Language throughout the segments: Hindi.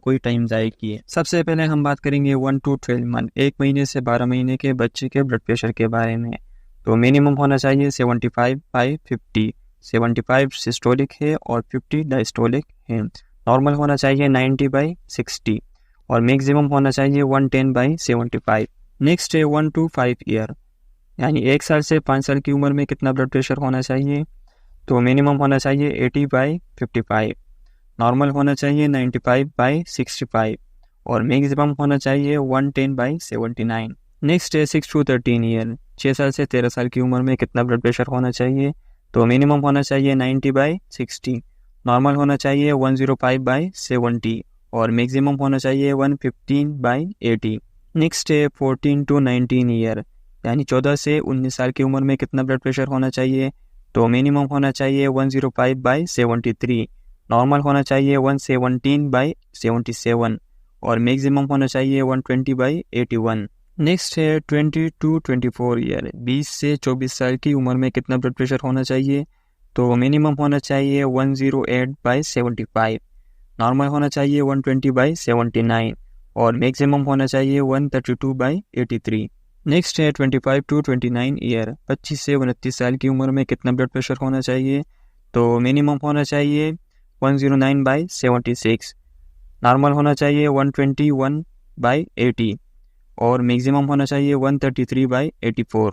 कोई टाइम ज़ाया किए। सबसे पहले हम बात करेंगे 1 to 12 मंथ, 1 महीने से 12 महीने के बच्चे के ब्लड प्रेशर के बारे में। तो मिनिमम होना चाहिए 75/50, 75 सिस्टोलिक है और 50 डायस्टोलिक है। नॉर्मल होना चाहिए 90/60 और मैक्सिमम होना चाहिए 110/75। नेक्स्ट है 1 to 5 ईयर, यानी 1 साल से 5 साल की उम्र में कितना ब्लड प्रेशर होना चाहिए। तो मिनिमम होना चाहिए 80/55, नॉर्मल होना चाहिए 95/65 और मैक्सिमम होना चाहिए 110/79। नेक्स्ट है 6 to 13 ईयर, 6 साल से 13 साल की उम्र में कितना ब्लड प्रेशर होना चाहिए। तो मिनिमम होना चाहिए 90/60, नॉर्मल होना चाहिए 105/70 और मैक्सिमम होना चाहिए 115/80। नेक्स्ट है 14 to 19 ईयर, यानी 14 से 19 साल की उम्र में कितना ब्लड प्रेशर होना चाहिए। तो मिनिमम होना चाहिए 105/73, नॉर्मल होना चाहिए 117/77 और मैक्सिमम होना चाहिए 120/81। नेक्स्ट है 20 to 24 ईयर, 20 से 24 साल की उम्र में कितना ब्लड प्रेशर होना चाहिए। तो मिनिमम होना चाहिए 108/75, नॉर्मल होना चाहिए 120/79 और मैक्सिमम होना चाहिए 132/83। नेक्स्ट है 25 to 29 ईयर, 25 से 29 साल की उम्र में कितना ब्लड प्रेशर होना चाहिए। तो मिनिमम होना चाहिए 109/76, नॉर्मल होना चाहिए 121/80 और मैक्सिमम होना चाहिए 133/84।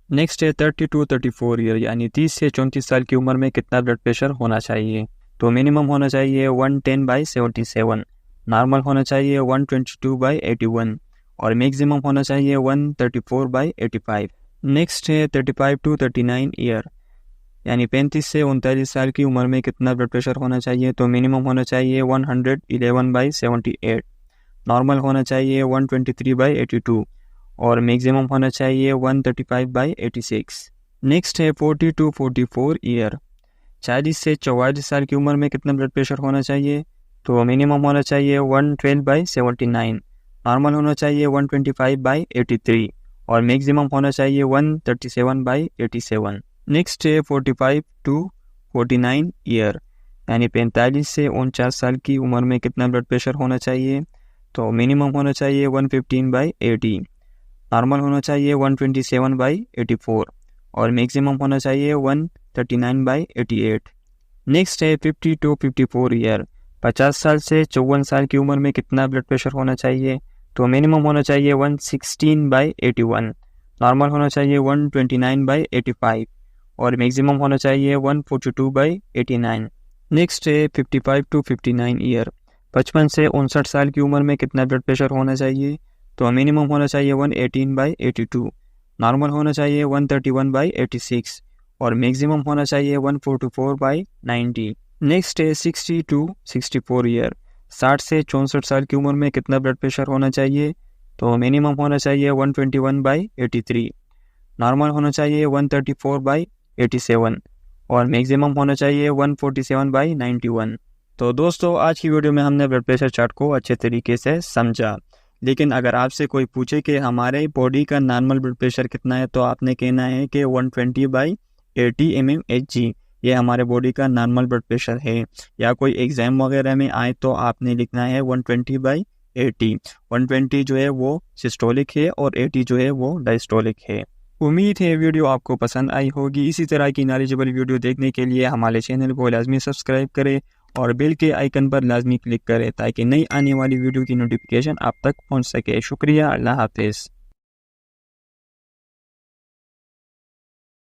नेक्स्ट है 30 to 34 ईयर, यानी 30 से 34 साल की उम्र में कितना ब्लड प्रेशर होना चाहिए। तो मिनिमम होना चाहिए 110/77, नॉर्मल होना चाहिए 122/81 और मैक्सिमम होना चाहिए 134/85। नेक्स्ट है 35 to 39 ईयर, यानी 35 से 39 साल की उम्र में कितना ब्लड प्रेशर होना चाहिए। तो मिनिमम होना चाहिए 111/78, नॉर्मल होना चाहिए 123/82 और मैक्सिमम होना चाहिए 135/86। नेक्स्ट है 40 to 44 ईयर, 40 से 44 साल की उम्र में कितना ब्लड प्रेशर होना चाहिए। तो मिनिमम होना चाहिए 112/79, नॉर्मल होना चाहिए 125/83 और मैक्सिमम होना चाहिए 137/87। नेक्स्ट है 45 to 49 ईयर, यानी 45 से 49 साल की उम्र में कितना ब्लड प्रेशर होना चाहिए। तो मिनिमम होना चाहिए 115/80, नॉर्मल होना चाहिए 127/84 और मैक्सिमम होना चाहिए 139/88। नेक्स्ट है 50 to 54 ईयर, 50 साल से 54 साल की उम्र में कितना ब्लड प्रेशर होना चाहिए। तो मिनिमम होना चाहिए 116/81, नॉर्मल होना चाहिए 129/85 और मैक्सिमम होना चाहिए 142/89। नेक्स्ट है 55 to 59 ईयर, 55 से 59 साल की उम्र में कितना ब्लड प्रेशर होना चाहिए। तो मिनिमम होना चाहिए 118/82, नॉर्मल होना चाहिए 131/86 और मैक्सिमम होना चाहिए 144/90। नेक्स्ट है 60 to 64 ईयर, 60 से 64 साल की उम्र में कितना ब्लड प्रेशर होना चाहिए। तो मिनिमम होना चाहिए 121/83, नॉर्मल होना चाहिए 134/87 और मैक्सिमम होना चाहिए 147/91। तो दोस्तों, आज की वीडियो में हमने ब्लड प्रेशर चार्ट को अच्छे तरीके से समझा। लेकिन अगर आपसे कोई पूछे कि हमारे बॉडी का नॉर्मल ब्लड प्रेशर कितना है, तो आपने कहना है कि 120/80 mmHg, ये हमारे बॉडी का नॉर्मल ब्लड प्रेशर है। या कोई एग्जाम वगैरह में आए तो आपने लिखना है 120/80। 120 जो है वो सिस्टोलिक है और 80 जो है वो डायस्टोलिक है। उम्मीद है वीडियो आपको पसंद आई होगी। इसी तरह की नॉलेजेबल वीडियो देखने के लिए हमारे चैनल को लाजमी सब्सक्राइब करें और बेल के आइकन पर लाजमी क्लिक करें ताकि नई आने वाली वीडियो की नोटिफिकेशन आप तक पहुंच सके। शुक्रिया, अल्लाह हाफिज़।